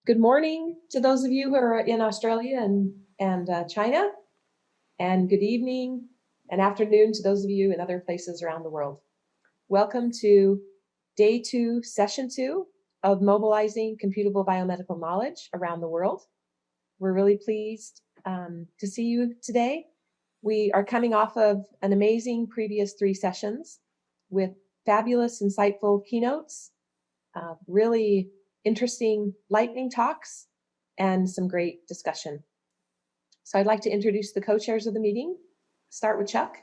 Good morning to those of you who are in Australia and China, and good evening and afternoon to those of you in other places around the world. Welcome to Day 2, Session 2 of Mobilizing Computable Biomedical Knowledge around the world. We're really pleased to see you today. We are coming off of an amazing previous 3 sessions with fabulous, insightful keynotes, really interesting lightning talks, and some great discussion. So I'd like to introduce the co-chairs of the meeting. Start with Chuck.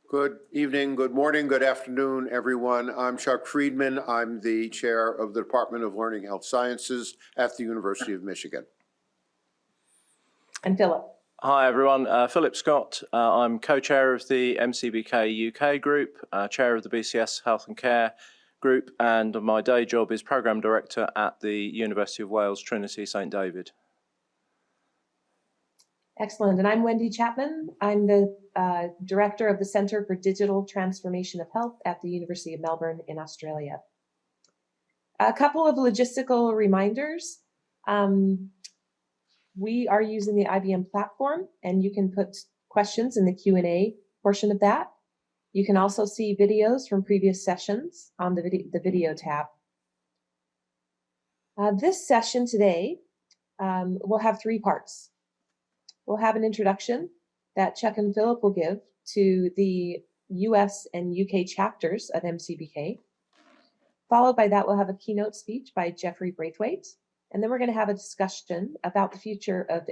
Good evening, good morning, good afternoon, everyone. I'm Chuck Friedman. I'm the chair of the Department of Learning Health Sciences at the University of Michigan. And Philip. Hi everyone, Philip Scott. I'm co-chair of the MCBK UK group, chair of the BCS Health and Care group, and my day job is Programme Director at the University of Wales Trinity St David. Excellent, and I'm Wendy Chapman. I'm the Director of the Centre for Digital Transformation of Health at the University of Melbourne in Australia. A couple of logistical reminders. We are using the IBM platform, and you can put questions in the Q&A portion of that. You can also see videos from previous sessions on the video tab. This session today will have 3 parts. We'll have an introduction that Chuck and Philip will give to the US and UK chapters of MCBK. Followed by that, we'll have a keynote speech by Jeffrey Braithwaite. And then we're going to have a discussion about the future of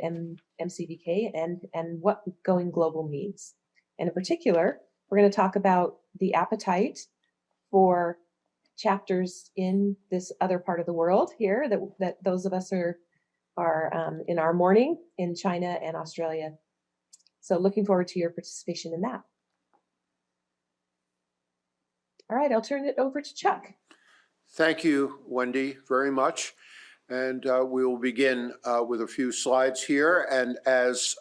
MCBK and what going global means. And in particular, we're going to talk about the appetite for chapters in this other part of the world here that those of us are in our morning in China and Australia. So looking forward to your participation in that. All right, I'll turn it over to Chuck. Thank you, Wendy, very much. And we will begin with a few slides here. And as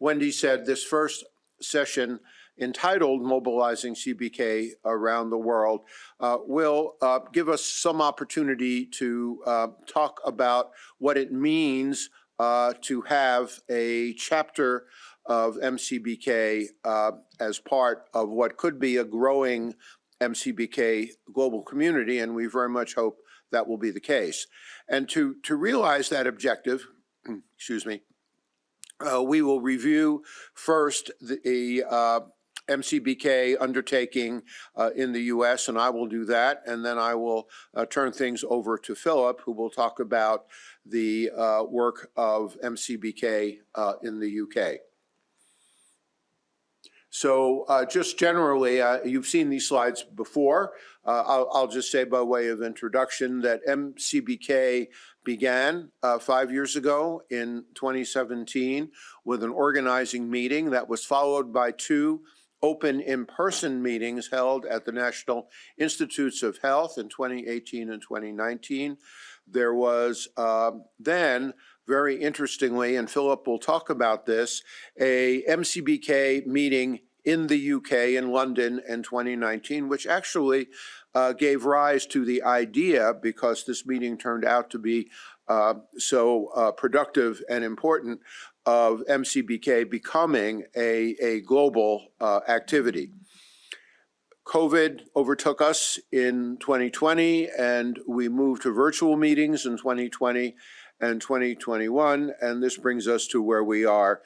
Wendy said, this first session entitled Mobilizing CBK Around the World will give us some opportunity to talk about what it means to have a chapter of MCBK as part of what could be a growing MCBK global community, and we very much hope that will be the case. And to realize that objective, excuse me, we will review first the MCBK undertaking in the US, and I will do that, and then I will turn things over to Philip, who will talk about the work of MCBK in the UK. So just generally, you've seen these slides before. I'll just say by way of introduction that MCBK began 5 years ago in 2017 with an organizing meeting that was followed by 2 open in-person meetings held at the National Institutes of Health in 2018 and 2019. There was then, very interestingly, and Philip will talk about this, a MCBK meeting in the UK in London in 2019, which actually gave rise to the idea, because this meeting turned out to be so productive and important, of MCBK becoming a global activity. COVID overtook us in 2020, and we moved to virtual meetings in 2020 and 2021, and this brings us to where we are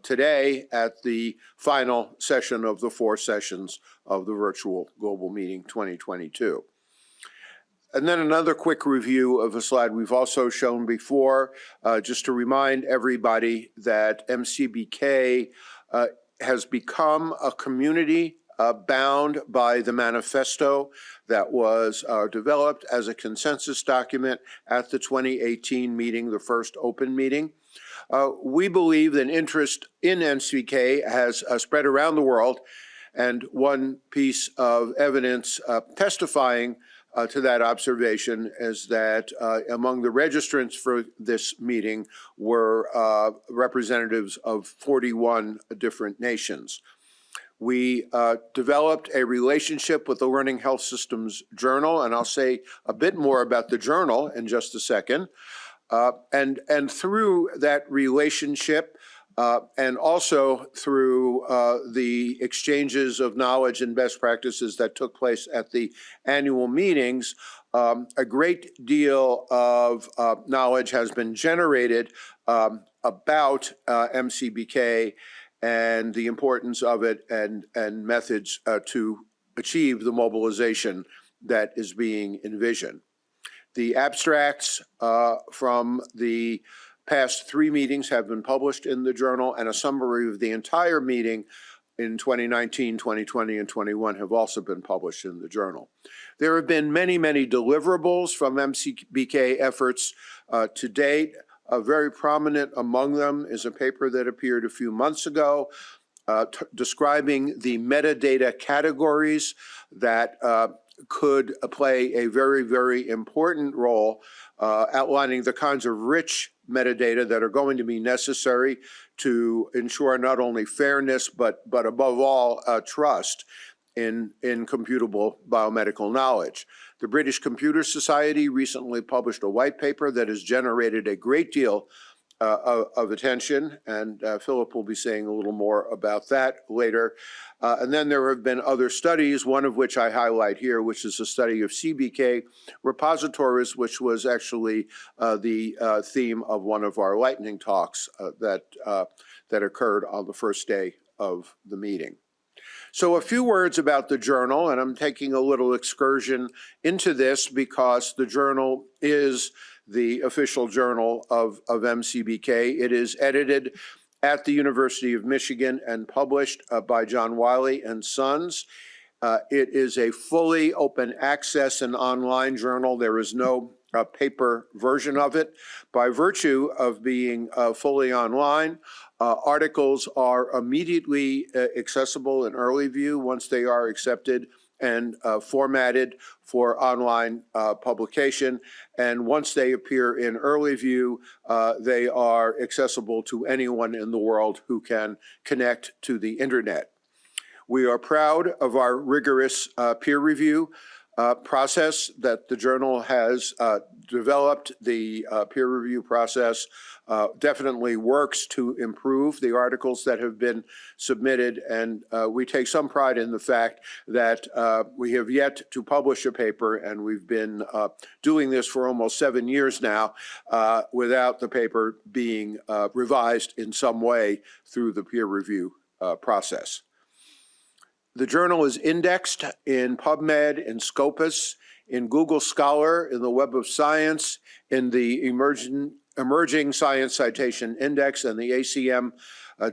today at the final session of the 4 sessions of the Virtual Global Meeting 2022. And then another quick review of a slide we've also shown before, just to remind everybody that MCBK has become a community bound by the manifesto that was developed as a consensus document at the 2018 meeting, the first open meeting. We believe that interest in MCBK has spread around the world, and one piece of evidence testifying to that observation is that among the registrants for this meeting were representatives of 41 different nations. We developed a relationship with the Learning Health Systems Journal, and I'll say a bit more about the journal in just a second. And through that relationship, and also through the exchanges of knowledge and best practices that took place at the annual meetings, a great deal of knowledge has been generated about MCBK and the importance of it and methods to achieve the mobilization that is being envisioned. The abstracts from the past 3 meetings have been published in the journal, and a summary of the entire meeting in 2019, 2020, and 21 have also been published in the journal. There have been many, many deliverables from MCBK efforts to date. Very prominent among them is a paper that appeared a few months ago describing the metadata categories that could play a very, very important role, outlining the kinds of rich metadata that are going to be necessary to ensure not only fairness, but above all, trust in computable biomedical knowledge. The British Computer Society recently published a white paper that has generated a great deal of attention, and Philip will be saying a little more about that later. And then there have been other studies, one of which I highlight here, which is a study of CBK repositories, which was actually the theme of one of our lightning talks that occurred on the first day of the meeting. So a few words about the journal, and I'm taking a little excursion into this because the journal is the official journal of MCBK. It is edited at the University of Michigan and published by John Wiley and Sons. It is a fully open access and online journal. There is no paper version of it. By virtue of being fully online, articles are immediately accessible in early view once they are accepted and formatted for online publication. And once they appear in early view, they are accessible to anyone in the world who can connect to the internet. We are proud of our rigorous peer review process that the journal has developed. The peer review process definitely works to improve the articles that have been submitted, and we take some pride in the fact that we have yet to publish a paper, and we've been doing this for almost 7 years now without the paper being revised in some way through the peer review process. The journal is indexed in PubMed, in Scopus, in Google Scholar, in the Web of Science, in the Emerging Science Citation Index, and the ACM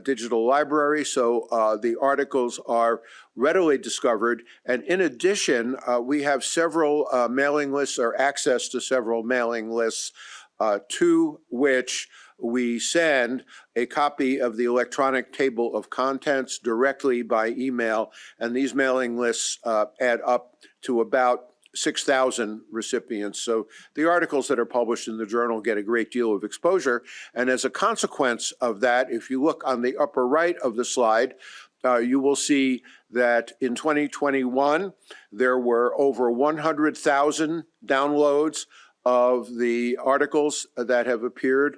Digital Library. So the articles are readily discovered. And in addition, we have several mailing lists, or access to several mailing lists, to which we send a copy of the electronic table of contents directly by email, and these mailing lists add up to about 6,000 recipients. So the articles that are published in the journal get a great deal of exposure, and as a consequence of that, if you look on the upper right of the slide, you will see that in 2021, there were over 100,000 downloads of the articles that have appeared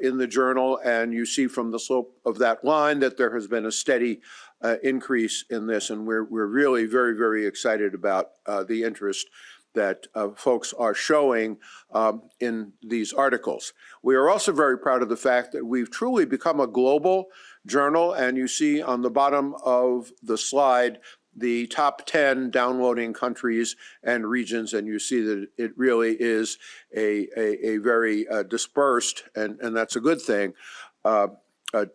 in the journal, and you see from the slope of that line that there has been a steady increase in this, and we're really very, very excited about the interest that folks are showing in these articles. We are also very proud of the fact that we've truly become a global journal, and you see on the bottom of the slide the top 10 downloading countries and regions, and you see that it really is a very dispersed, and that's a good thing, a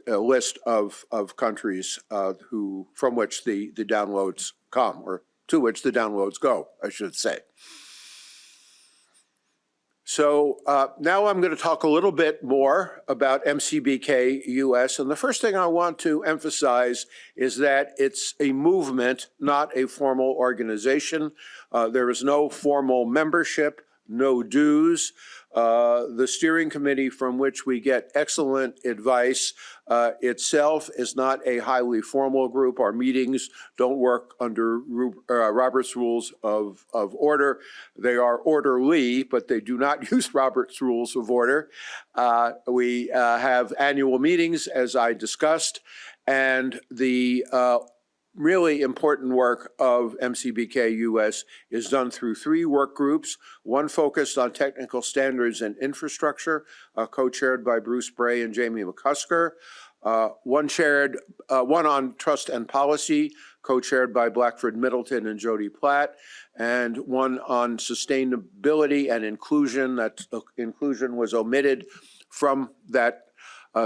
list of countries from which the downloads come, or to which the downloads go, I should say. So now I'm going to talk a little bit more about MCBK US. And the first thing I want to emphasize is that it's a movement, not a formal organization. There is no formal membership no dues. The steering committee, from which we get excellent advice, itself is not a highly formal group. Our meetings don't work under Robert's Rules of Order. They are orderly, but they do not use Robert's Rules of Order. We have annual meetings, as I discussed, and the really important work of MCBK US is done through 3 work groups, one focused on technical standards and infrastructure, co-chaired by Bruce Bray and Jamie McCusker, one on trust and policy, co-chaired by Blackford Middleton and Jody Platt, and one on sustainability and inclusion. That inclusion was omitted from that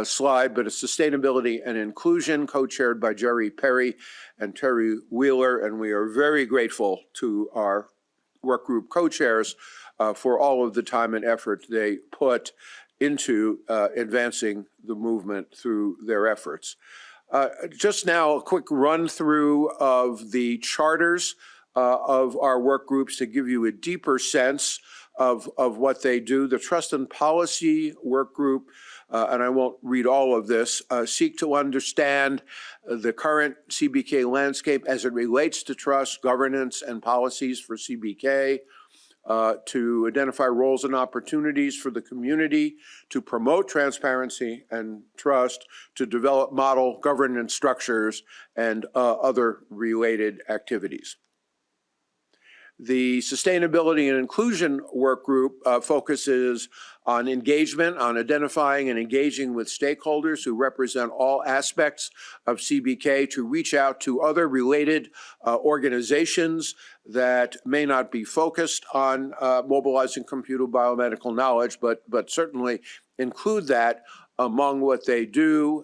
slide, but it's sustainability and inclusion, co-chaired by Jerry Perry and Terry Wheeler, and we are very grateful to our work group co-chairs for all of the time and effort they put into advancing the movement through their efforts. Just now, a quick run through of the charters of our work groups to give you a deeper sense of what they do. The Trust and Policy Work Group, and I won't read all of this, seek to understand the current CBK landscape as it relates to trust, governance, and policies for CBK, to identify roles and opportunities for the community, to promote transparency and trust, to develop model governance structures, and other related activities. The Sustainability and Inclusion Work Group focuses on engagement, on identifying and engaging with stakeholders who represent all aspects of CBK to reach out to other related organizations that may not be focused on mobilizing computable biomedical knowledge, but certainly include that among what they do,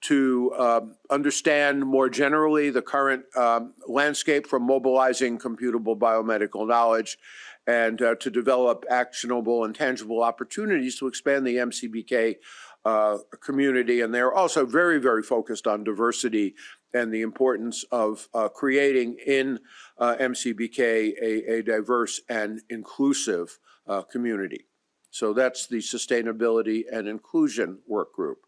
to understand more generally the current landscape for mobilizing computable biomedical knowledge, and to develop actionable and tangible opportunities to expand the MCBK community. And they're also very, very focused on diversity and the importance of creating in MCBK a diverse and inclusive community. So that's the Sustainability and Inclusion Work Group.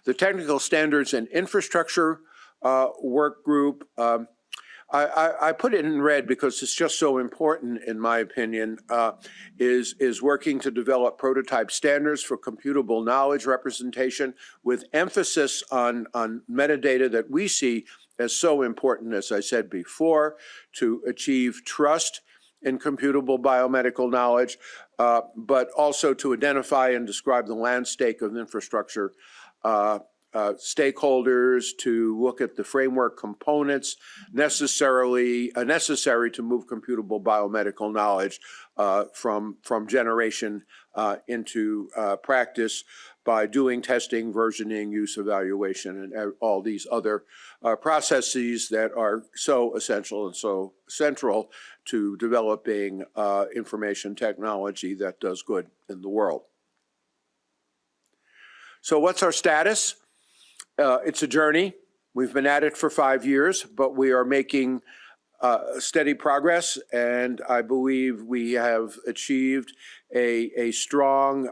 The Technical Standards and Infrastructure Work Group, I put it in red because it's just so important, in my opinion, is working to develop prototype standards for computable knowledge representation with emphasis on metadata that we see as so important, as I said before, to achieve trust in computable biomedical knowledge, but also to identify and describe the landscape of infrastructure stakeholders, to look at the framework components necessary to move computable biomedical knowledge from generation into practice by doing testing, versioning, use evaluation, and all these other processes that are so essential and so central to developing information technology that does good in the world. So what's our status? It's a journey. We've been at it for 5 years, but we are making steady progress, and I believe we have achieved a strong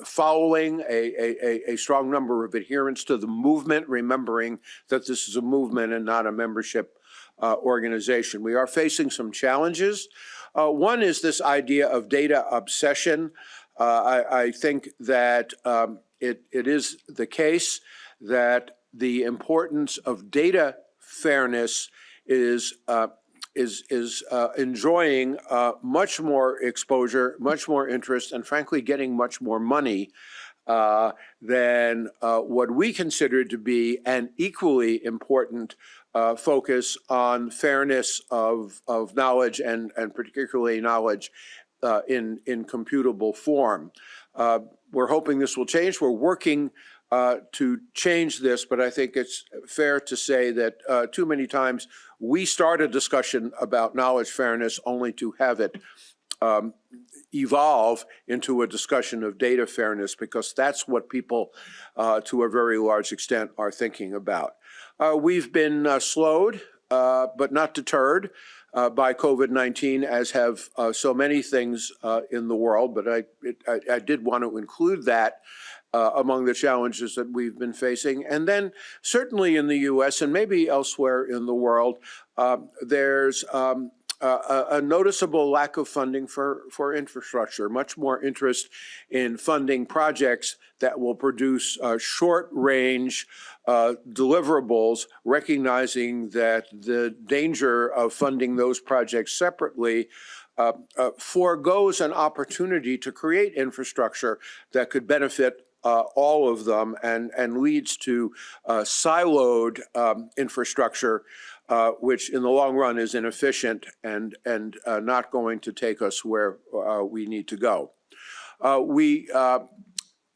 following, a strong number of adherents to the movement, remembering that this is a movement and not a membership organization. We are facing some challenges. One is this idea of data obsession. I think that it is the case that the importance of data fairness is enjoying much more exposure, much more interest, and frankly getting much more money than what we consider to be an equally important focus on fairness of knowledge, and particularly knowledge in computable form. We're hoping this will change. We're working to change this, but I think it's fair to say that too many times we start a discussion about knowledge fairness only to have it evolve into a discussion of data fairness, because that's what people to a very large extent are thinking about. We've been slowed, but not deterred. by COVID-19, as have so many things in the world, but I did want to include that among the challenges that we've been facing. And then certainly in the US and maybe elsewhere in the world, there's a noticeable lack of funding for infrastructure, much more interest in funding projects that will produce short-range deliverables, recognizing that the danger of funding those projects separately forgoes an opportunity to create infrastructure that could benefit all of them and leads to siloed infrastructure, which in the long run is inefficient and not going to take us where we need to go.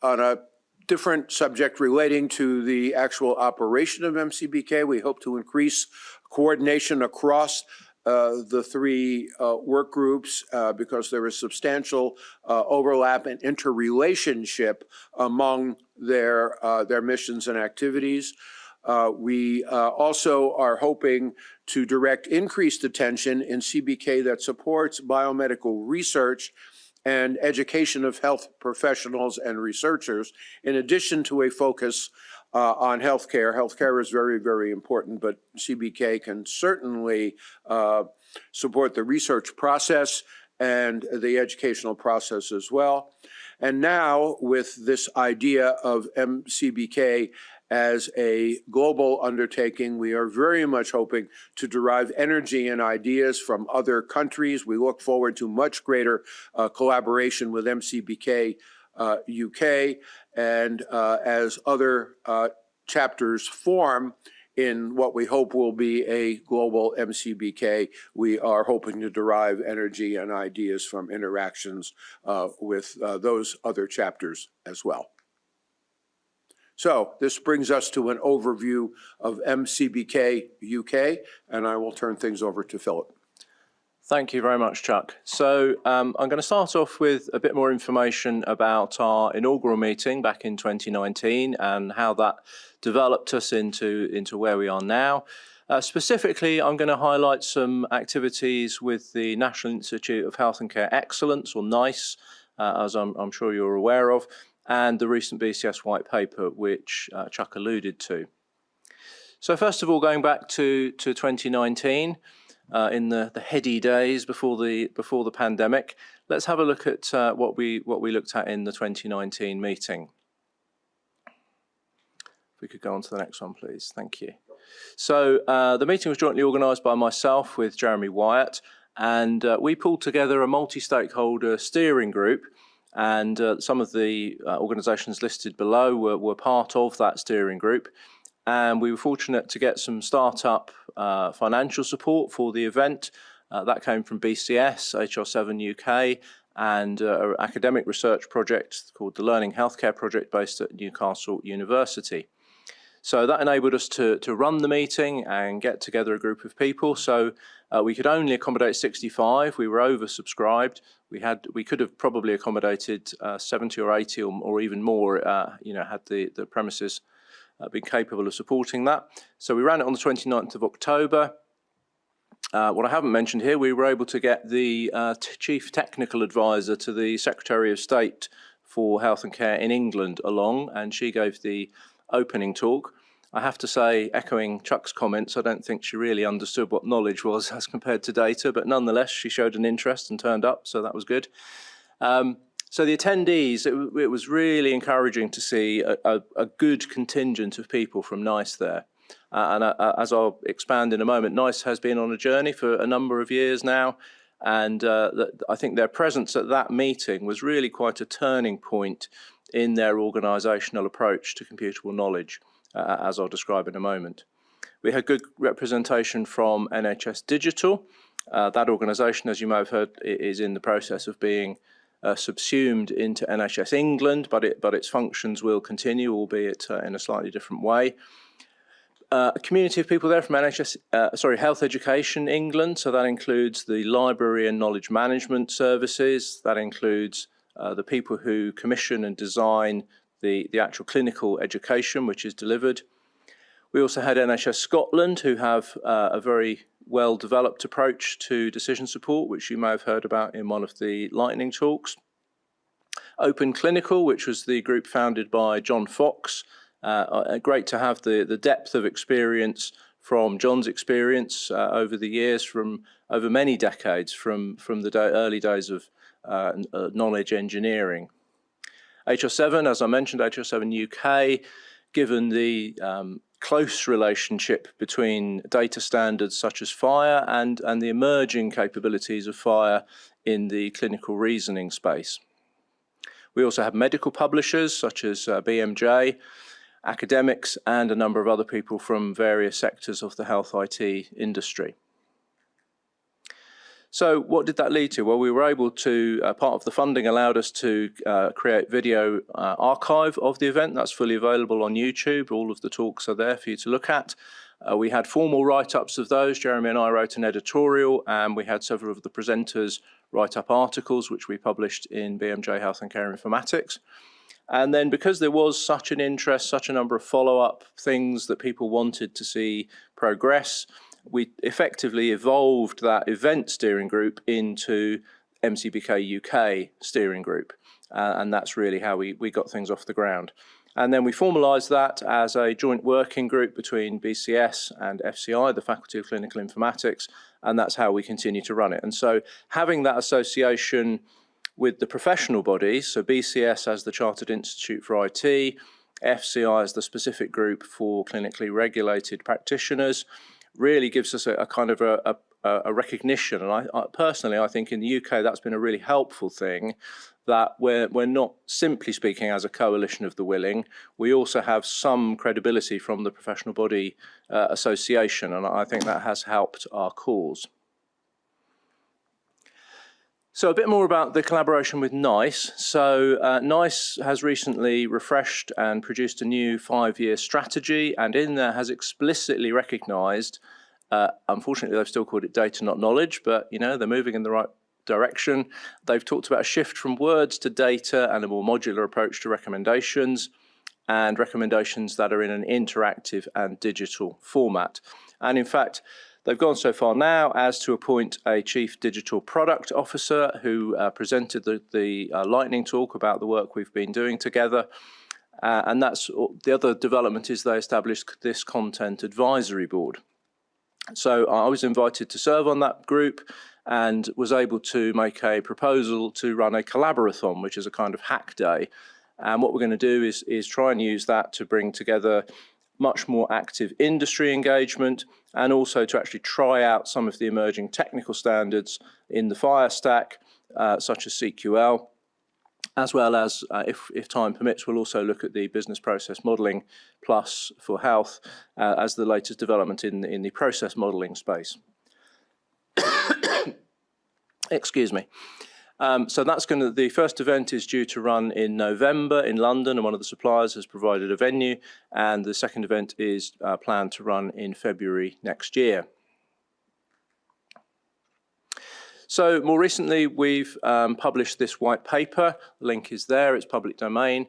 On a different subject relating to the actual operation of MCBK, we hope to increase coordination across the three work groups because there is substantial overlap and interrelationship among their missions and activities. We also are hoping to direct increased attention in CBK that supports biomedical research and education of health professionals and researchers, in addition to a focus on healthcare. Healthcare is very, very important, but CBK can certainly support the research process and the educational process as well. And now, with this idea of MCBK as a global undertaking, we are very much hoping to derive energy and ideas from other countries. We look forward to much greater collaboration with MCBK UK, and as other chapters form in what we hope will be a global MCBK, we are hoping to derive energy and ideas from interactions with those other chapters as well. So this brings us to an overview of MCBK UK, and I will turn things over to Philip. Thank you very much, Chuck. So I'm going to start off with a bit more information about our inaugural meeting back in 2019 and how that developed us into where we are now. Specifically, I'm going to highlight some activities with the National Institute of Health and Care Excellence, or NICE, as I'm sure you're aware of, and the recent BCS white paper, which Chuck alluded to. So first of all, going back to 2019, in the heady days before the pandemic, let's have a look at what we looked at in the 2019 meeting. If we could go on to the next one, please. Thank you. So the meeting was jointly organised by myself with Jeremy Wyatt, and we pulled together a multi-stakeholder steering group, and some of the organisations listed below were part of that steering group. And we were fortunate to get some startup financial support for the event. That came from BCS, HR7 UK, and an academic research project called the Learning Healthcare Project based at Newcastle University. So that enabled us to run the meeting and get together a group of people. So we could only accommodate 65. We were oversubscribed. We could have probably accommodated 70 or 80 or even more, had the premises been capable of supporting that. So we ran it on the 29th of October. What I haven't mentioned here, we were able to get the Chief Technical Advisor to the Secretary of State for Health and Care in England along, and she gave the opening talk. I have to say, echoing Chuck's comments, I don't think she really understood what knowledge was as compared to data, but nonetheless, she showed an interest and turned up, so that was good. So the attendees, it was really encouraging to see a good contingent of people from NICE there. And as I'll expand in a moment, NICE has been on a journey for a number of years now, and I think their presence at that meeting was really quite a turning point in their organisational approach to computable knowledge, as I'll describe in a moment. We had good representation from NHS Digital. That organisation, as you may have heard, is in the process of being subsumed into NHS England, but its functions will continue, albeit in a slightly different way. A community of people there from Health Education England, so that includes the library and knowledge management services, that includes the people who commission and design the actual clinical education which is delivered. We also had NHS Scotland, who have a very well-developed approach to decision support, which you may have heard about in one of the lightning talks. Open Clinical, which was the group founded by John Fox. Great to have the depth of experience from John's experience over the years, from over many decades, from the early days of knowledge engineering. HR7, as I mentioned, HR7 UK, given the close relationship between data standards such as FHIR and the emerging capabilities of FHIR in the clinical reasoning space. We also have medical publishers such as BMJ, academics, and a number of other people from various sectors of the health IT industry. So what did that lead to? Well, we were able to, part of the funding allowed us to create video archive of the event. That's fully available on YouTube. All of the talks are there for you to look at. We had formal write-ups of those. Jeremy and I wrote an editorial, and we had several of the presenters write up articles, which we published in BMJ Health and Care Informatics. And then because there was such an interest, such a number of follow-up things that people wanted to see progress, we effectively evolved that event steering group into MCBK UK steering group. And that's really how we got things off the ground. And then we formalised that as a joint working group between BCS and FCI, the Faculty of Clinical Informatics, and that's how we continue to run it. And so having that association with the professional bodies, so BCS as the Chartered Institute for IT, FCI as the specific group for clinically regulated practitioners, really gives us a kind of a recognition. And I personally, I think in the UK that's been a really helpful thing, that we're not simply speaking as a coalition of the willing, we also have some credibility from the professional body association, and I think that has helped our cause. So a bit more about the collaboration with NICE. So NICE has recently refreshed and produced a new 5-year strategy, and in there has explicitly recognised, unfortunately they've still called it data not knowledge, but you know, they're moving in the right direction. They've talked about a shift from words to data and a more modular approach to recommendations, and recommendations that are in an interactive and digital format. And in fact, they've gone so far now as to appoint a Chief Digital Product Officer who presented the lightning talk about the work we've been doing together. And that's the other development, is they established this Content Advisory Board. So I was invited to serve on that group and was able to make a proposal to run a collaborathon, which is a kind of hack day. And what we're going to do is try and use that to bring together much more active industry engagement, and also to actually try out some of the emerging technical standards in the FHIR stack, such as CQL, as well as, if time permits, we'll also look at the business process modelling plus for health as the latest development in the process modelling space. Excuse me. So that's the first event is due to run in November in London, and one of the suppliers has provided a venue, and the second event is planned to run in February next year. So more recently, we've published this white paper. The link is there, it's public domain.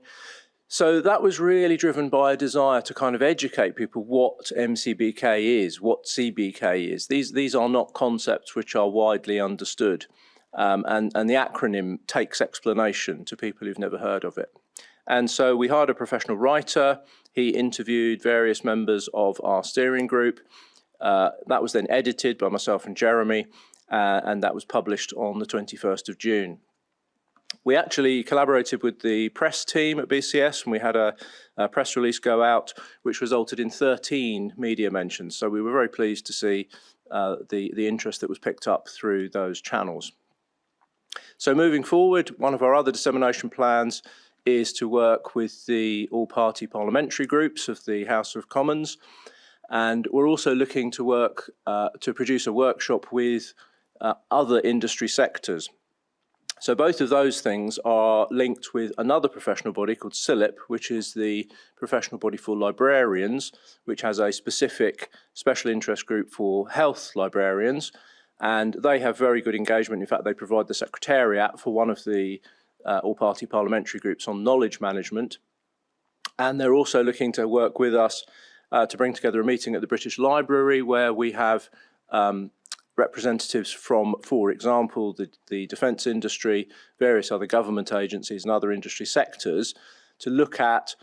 So that was really driven by a desire to kind of educate people what MCBK is, what CBK is. These are not concepts which are widely understood. And the acronym takes explanation to people who've never heard of it. And so we hired a professional writer. He interviewed various members of our steering group. That was then edited by myself and Jeremy, and that was published on the 21st of June. We actually collaborated with the press team at BCS, and we had a press release go out, which resulted in 13 media mentions. So we were very pleased to see the interest that was picked up through those channels. So moving forward, one of our other dissemination plans is to work with the all-party parliamentary groups of the House of Commons, and we're also looking to work to produce a workshop with other industry sectors. So both of those things are linked with another professional body called CILIP, which is the professional body for librarians, which has a specific special interest group for health librarians. And they have very good engagement. In fact, they provide the secretariat for one of the all-party parliamentary groups on knowledge management. And they're also looking to work with us to bring together a meeting at the British Library, where we have representatives from, for example, the defence industry, various other government agencies and other industry sectors to look at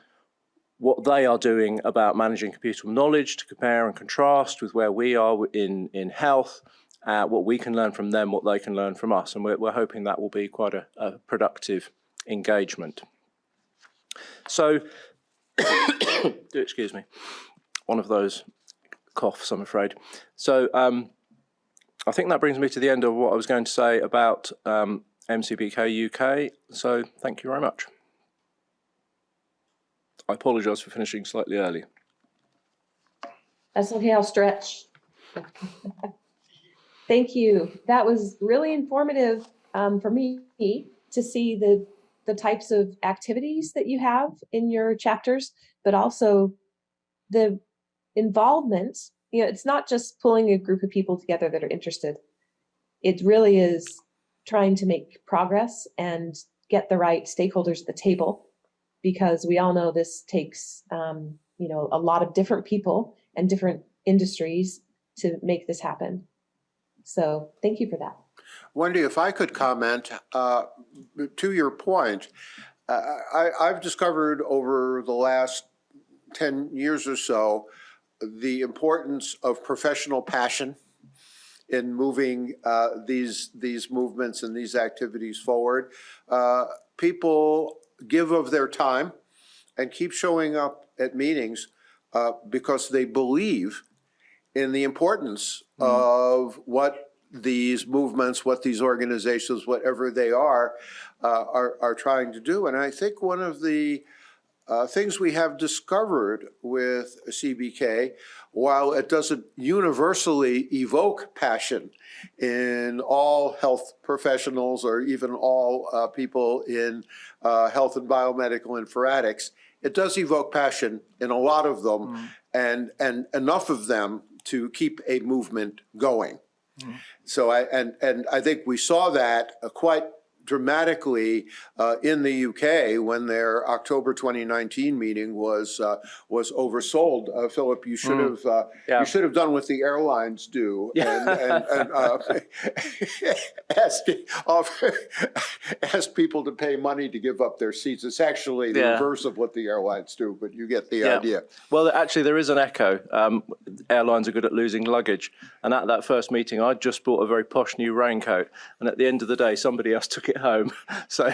what they are doing about managing computable knowledge, to compare and contrast with where we are in health, what we can learn from them, what they can learn from us. And we're hoping that will be quite a productive engagement. So, excuse me, one of those coughs, I'm afraid. So I think that brings me to the end of what I was going to say about MCBK UK. So thank you very much. I apologise for finishing slightly early. That's okay, I'll stretch. Thank you. That was really informative for me to see the types of activities that you have in your chapters, but also the involvement. You know, it's not just pulling a group of people together that are interested. It really is trying to make progress and get the right stakeholders at the table, because we all know this takes, you know, a lot of different people and different industries to make this happen. So thank you for that. Wendy, if I could comment, to your point, I've discovered over the last 10 years or so the importance of professional passion in moving these movements and these activities forward. People give of their time and keep showing up at meetings because they believe in the importance of what these movements, what these organizations, whatever they are trying to do. And I think one of the things we have discovered with CBK, while it doesn't universally evoke passion in all health professionals or even all people in health and biomedical informatics, it does evoke passion in a lot of them, and enough of them to keep a movement going. So I think we saw that quite dramatically in the UK when their October 2019 meeting was oversold. Philip, you should have you should have done what the airlines do and ask people to pay money to give up their seats. It's actually the reverse of what the airlines do, but you get the idea. Well, actually, there is an echo. Airlines are good at losing luggage, and at that first meeting, I just bought a very posh new raincoat, and at the end of the day, somebody else took it home. So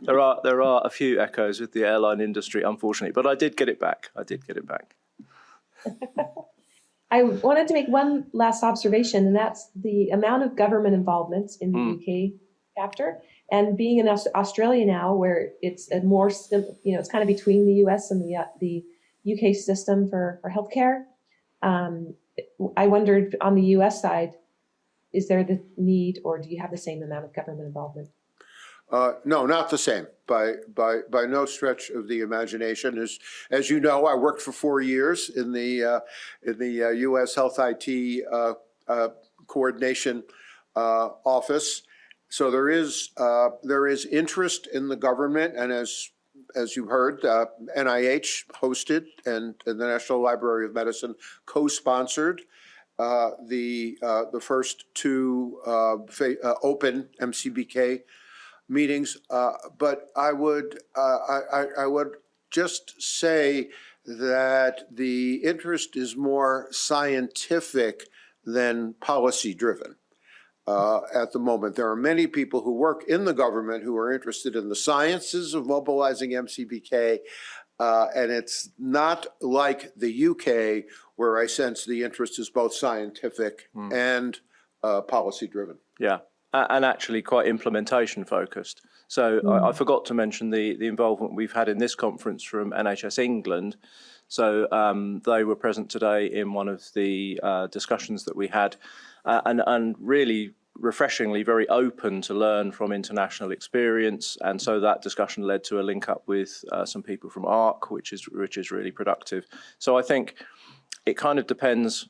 there are a few echoes with the airline industry, unfortunately, but I did get it back. I wanted to make one last observation, and that's the amount of government involvement in the UK chapter, and being in Australia now, where it's a more, you know, it's kind of between the US and the UK system for healthcare. I wondered on the US side, is there the need, or do you have the same amount of government involvement? No, not the same, by no stretch of the imagination. As you know, I worked for 4 years in the U.S. Health IT coordination office. So there is interest in the government, and as you heard, NIH hosted and the National Library of Medicine co-sponsored the first two open MCBK meetings, but I would just say that the interest is more scientific than policy driven at the moment. There are many people who work in the government who are interested in the sciences of mobilizing MCBK, and it's not like the UK, where I sense the interest is both scientific and policy driven. Yeah. And actually quite implementation focused. So I forgot to mention the involvement we've had in this conference from NHS England. So they were present today in one of the discussions that we had, and really refreshingly very open to learn from international experience. And so that discussion led to a link up with some people from ARC, which is really productive. So I think it kind of depends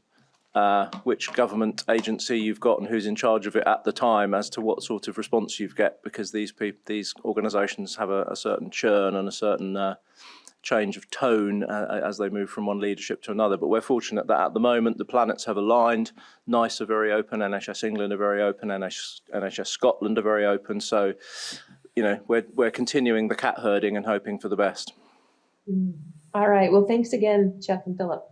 which government agency you've got and who's in charge of it at the time as to what sort of response you get, because these organisations have a certain churn and a certain change of tone as they move from one leadership to another. But we're fortunate that at the moment the planets have aligned. NICE are very open, NHS England are very open, NHS Scotland are very open. So, you know, we're continuing the cat herding and hoping for the best. All right. Well, thanks again, Chuck and Philip.